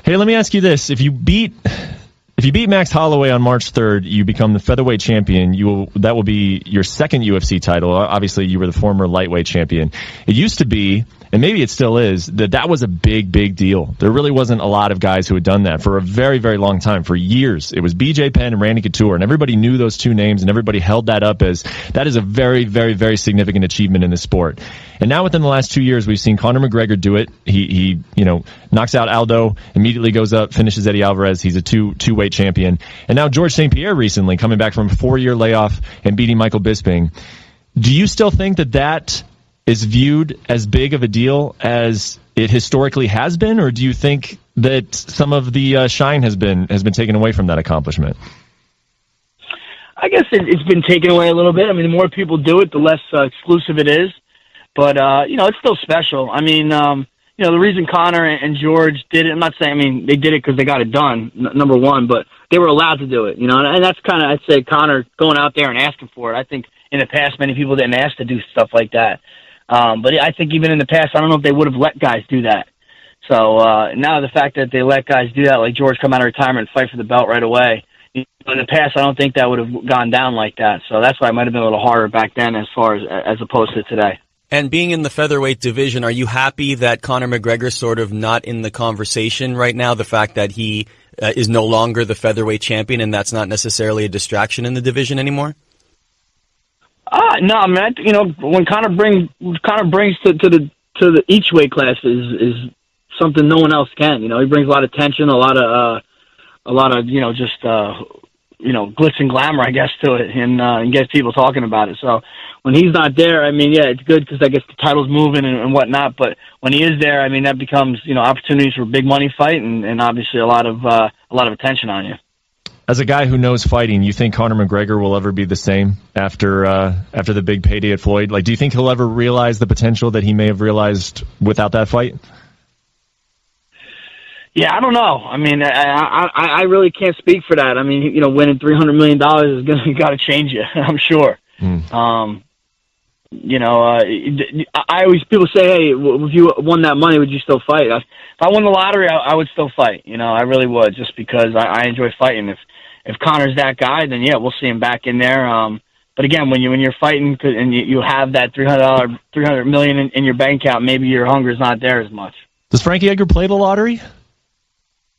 Hey, let me ask you this: if you beat Max Holloway on March 3rd, you become the featherweight champion. That will be your second UFC title. Obviously, you were the former lightweight champion. It used to be, and maybe it still is, that was a big, big deal. There really wasn't a lot of guys who had done that for a very, very long time. For years, it was BJ Penn and Randy Couture, and everybody knew those two names, and everybody held that up as that is a very, very, very significant achievement in the sport. And now within the last 2 years, we've seen Conor McGregor do it. He knocks out Aldo, immediately goes up, finishes Eddie Alvarez. He's a two-weight champion. And now George St. Pierre recently coming back from a 4-year layoff and beating Michael Bisping. Do you still think that is viewed as big of a deal as it historically has been, or do you think that some of the shine has been taken away from that accomplishment? I guess it's been taken away a little bit. I mean, the more people do it, the less exclusive it is. But, it's still special. I mean, the reason Conor and George did it, I'm not saying, they did it because they got it done, number one, but they were allowed to do it, and that's kind of, I'd say, Conor going out there and asking for it. I think in the past, many people didn't ask to do stuff like that. But I think even in the past, I don't know if they would have let guys do that. So now the fact that they let guys do that, like George come out of retirement and fight for the belt right away, in the past, I don't think that would have gone down like that. So that's why it might have been a little harder back then as opposed to today. And being in the featherweight division, are you happy that Conor McGregor's sort of not in the conversation right now? The fact that he is no longer the featherweight champion, and that's not necessarily a distraction in the division anymore? No, I mean, when Conor brings to the each weight class is something no one else can. He brings a lot of tension, a lot of just glitz and glamour, I guess, to it, and gets people talking about it. So when he's not there, I mean, yeah, it's good because I guess the title's moving and whatnot. But when he is there, I mean, that becomes opportunities for a big money fight and obviously a lot of attention on you. As a guy who knows fighting, you think Conor McGregor will ever be the same after the big payday at Floyd? Like, do you think he'll ever realize the potential that he may have realized without that fight? Yeah, I don't know. I mean, I really can't speak for that. I mean, winning $300 million is got to change you, I'm sure. I always, people say, hey, if you won that money, would you still fight? If I won the lottery, I would still fight. I really would, just because I enjoy fighting. If Conor's that guy, then yeah, we'll see him back in there. But again, when you're fighting and you have that $300 million in your bank account, maybe your hunger is not there as much. Does Frankie Edgar play the lottery?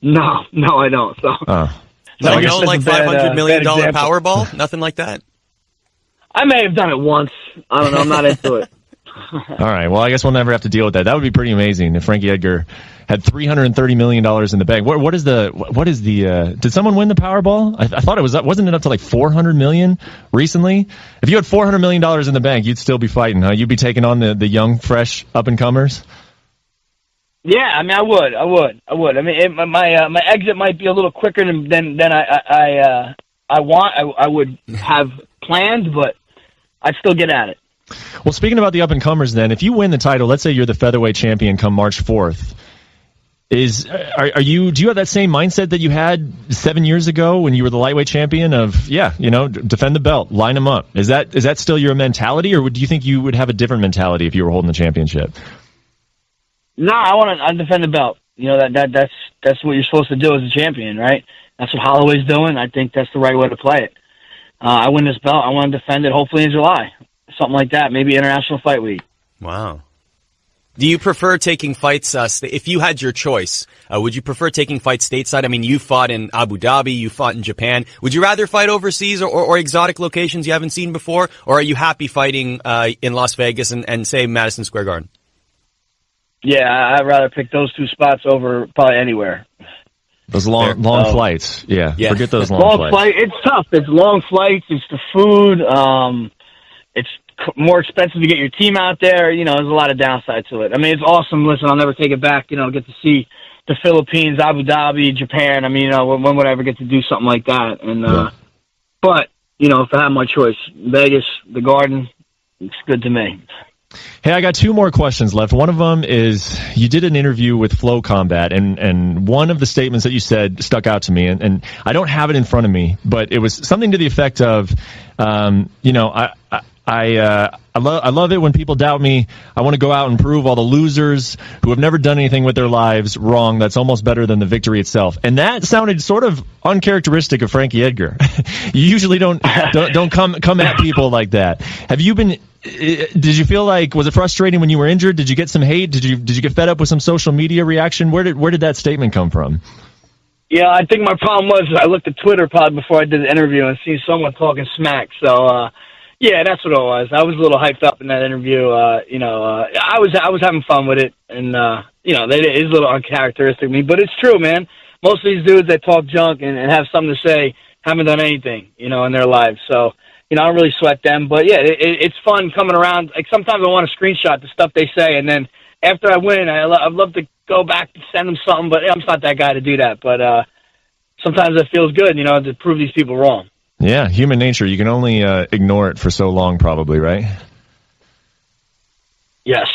No, I don't. So, no, you don't like $500 million Powerball? Nothing like that? I may have done it once. I don't know. I'm not into it. All right. Well, I guess we'll never have to deal with that. That would be pretty amazing if Frankie Edgar had $330 million in the bank. What is the? Did someone win the Powerball? I thought wasn't it up to like $400 million recently? If you had $400 million in the bank, you'd still be fighting, huh? You'd be taking on the young, fresh, up and comers. Yeah, I mean, I would. I mean, my exit might be a little quicker than I would have planned, but I'd still get at it. Well, speaking about the up-and-comers then, if you win the title, let's say you're the featherweight champion come March 4th, do you have that same mindset that you had 7 years ago when you were the lightweight champion of, defend the belt, line them up? Is that still your mentality, or do you think you would have a different mentality if you were holding the championship? No, I want to defend the belt. That's what you're supposed to do as a champion, right? That's what Holloway's doing. I think that's the right way to play it. I win this belt. I want to defend it hopefully in July. Something like that. Maybe International Fight Week. Wow. Do you prefer taking fights, if you had your choice, would you prefer taking fights stateside? I mean, you fought in Abu Dhabi, you fought in Japan. Would you rather fight overseas or exotic locations you haven't seen before? Or are you happy fighting in Las Vegas and say, Madison Square Garden? Yeah, I'd rather pick those two spots over probably anywhere. Those long flights. Yeah, forget those long flights. It's tough. It's long flights. It's the food. It's more expensive to get your team out there. There's a lot of downside to it. I mean, it's awesome. Listen, I'll never take it back. Get to see the Philippines, Abu Dhabi, Japan. I mean, when would I ever get to do something like that? And but if I had my choice, Vegas, the Garden, it's good to me. Hey, I got two more questions left. One of them is you did an interview with Flow Combat, and one of the statements that you said stuck out to me, and I don't have it in front of me, but it was something to the effect of, I love it when people doubt me. I want to go out and prove all the losers who have never done anything with their lives wrong. That's almost better than the victory itself. And that sounded sort of uncharacteristic of Frankie Edgar. You usually don't come at people like that. Have you been? Did you feel like, was it frustrating when you were injured? Did you get some hate? Did you get fed up with some social media reaction? Where did that statement come from? Yeah, I think my problem was I looked at Twitter probably before I did the interview and seen someone talking smack. So, yeah, that's what it was. I was a little hyped up in that interview. I was having fun with it, and it is a little uncharacteristic of me, but it's true, man. Most of these dudes that talk junk and have something to say haven't done anything, in their lives. So, I don't really sweat them, but yeah, it's fun coming around. Like sometimes I want to screenshot the stuff they say, and then after I win, I'd love to go back and send them something, but I'm not that guy to do that. But sometimes it feels good, to prove these people wrong. Yeah, human nature. You can only ignore it for so long, probably, right? Yes.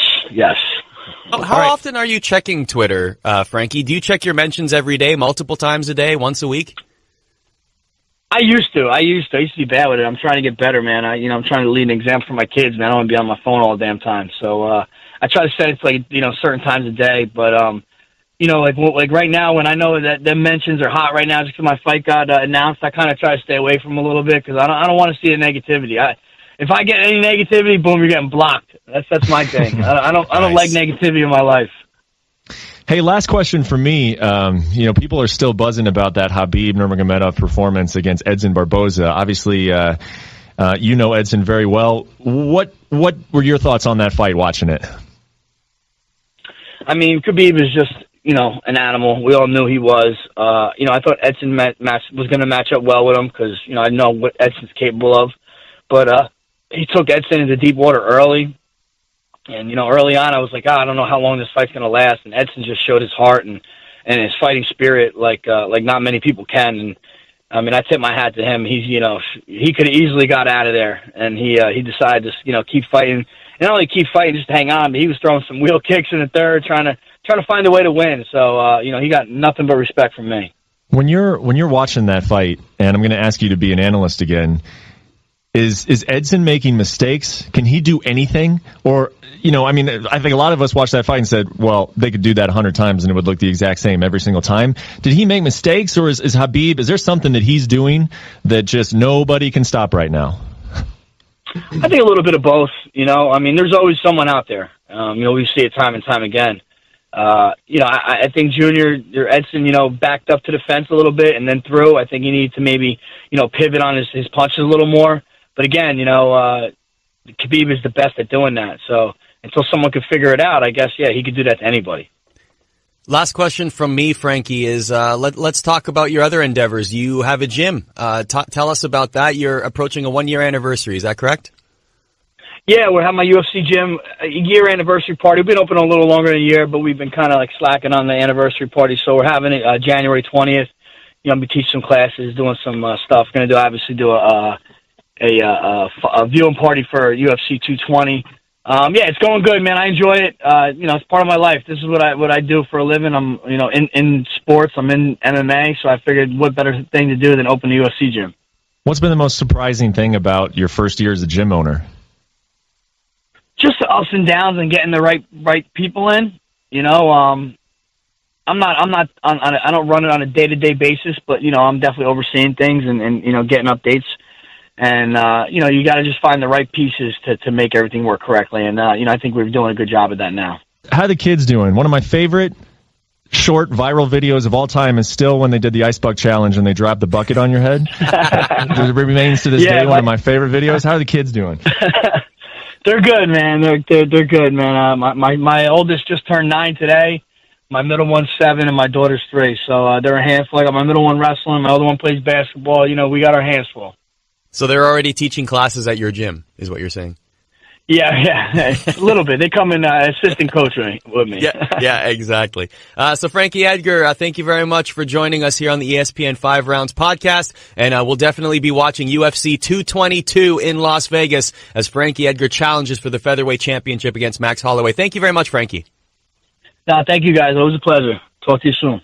How often are you checking Twitter, Frankie? Do you check your mentions every day, multiple times a day, once a week? I used to. I used to be bad with it. I'm trying to get better, man. I'm trying to lead an example for my kids, man. I don't want to be on my phone all the damn time. So I try to set it to certain times a day. But like right now, when I know that the mentions are hot right now, just because my fight got announced, I kind of try to stay away from them a little bit because I don't want to see the negativity. If I get any negativity, boom, you're getting blocked. That's my thing. I don't like negativity in my life. Hey, last question for me. People are still buzzing about that Khabib Nurmagomedov performance against Edson Barboza. Obviously, Edson very well. What were your thoughts on that fight watching it? I mean, Khabib is just, an animal. We all knew he was. I thought Edson was going to match up well with him because, I know what Edson's capable of. But he took Edson into deep water early. And, early on I was like, I don't know how long this fight's going to last. And Edson just showed his heart and his fighting spirit like not many people can. And, I mean, I tip my hat to him. He's, he could have easily got out of there. And he decided to, keep fighting. And not only keep fighting, just hang on, but he was throwing some wheel kicks in the third, trying to find a way to win. So, he got nothing but respect from me. When you're watching that fight, and I'm going to ask you to be an analyst again, Is Edson making mistakes? Can he do anything? Or, I think a lot of us watched that fight and said, well, they could do that 100 times and it would look the exact same every single time. Did he make mistakes, or is Khabib, is there something that he's doing that just nobody can stop right now? I think a little bit of both, there's always someone out there. We see it time and time again. I think Junior, Edson, backed up to the fence a little bit and then threw. I think he needed to maybe, pivot on his punches a little more. But again, Khabib is the best at doing that. So until someone could figure it out, I guess, yeah, he could do that to anybody. Last question from me, Frankie, is let's talk about your other endeavors. You have a gym. Tell us about that. You're approaching a 1-year anniversary. Is that correct? Yeah, we're having my UFC gym year anniversary party. We've been open a little longer than a year, but we've been kind of like slacking on the anniversary party. So we're having it January 20th. I'm going to teach some classes, doing some stuff. Going to do a viewing party for UFC 220. Yeah, it's going good, man. I enjoy it. It's part of my life. This is what I do for a living. I'm, in sports. I'm in MMA, so I figured what better thing to do than open a UFC gym. What's been the most surprising thing about your first year as a gym owner? Just the ups and downs and getting the right people in. I don't run it on a day-to-day basis, but I'm definitely overseeing things and getting updates. And, you got to just find the right pieces to make everything work correctly. And, I think we're doing a good job of that now. How are the kids doing? One of my favorite short viral videos of all time is still when they did the Ice Bucket Challenge and they dropped the bucket on your head. It remains to this day one of my favorite videos. How are the kids doing? They're good, man. They're good, man. My oldest just turned 9 today. My middle one's 7 and my daughter's 3. So, they're a handful. I got my middle one wrestling. My other one plays basketball. We got our hands full. So they're already teaching classes at your gym, is what you're saying? Yeah, a little bit. They come in assistant coach with me. Yeah, exactly. So Frankie Edgar, thank you very much for joining us here on the ESPN 5 Rounds podcast. And we'll definitely be watching UFC 222 in Las Vegas as Frankie Edgar challenges for the featherweight championship against Max Holloway. Thank you very much, Frankie. No, thank you guys. It was a pleasure. Talk to you soon.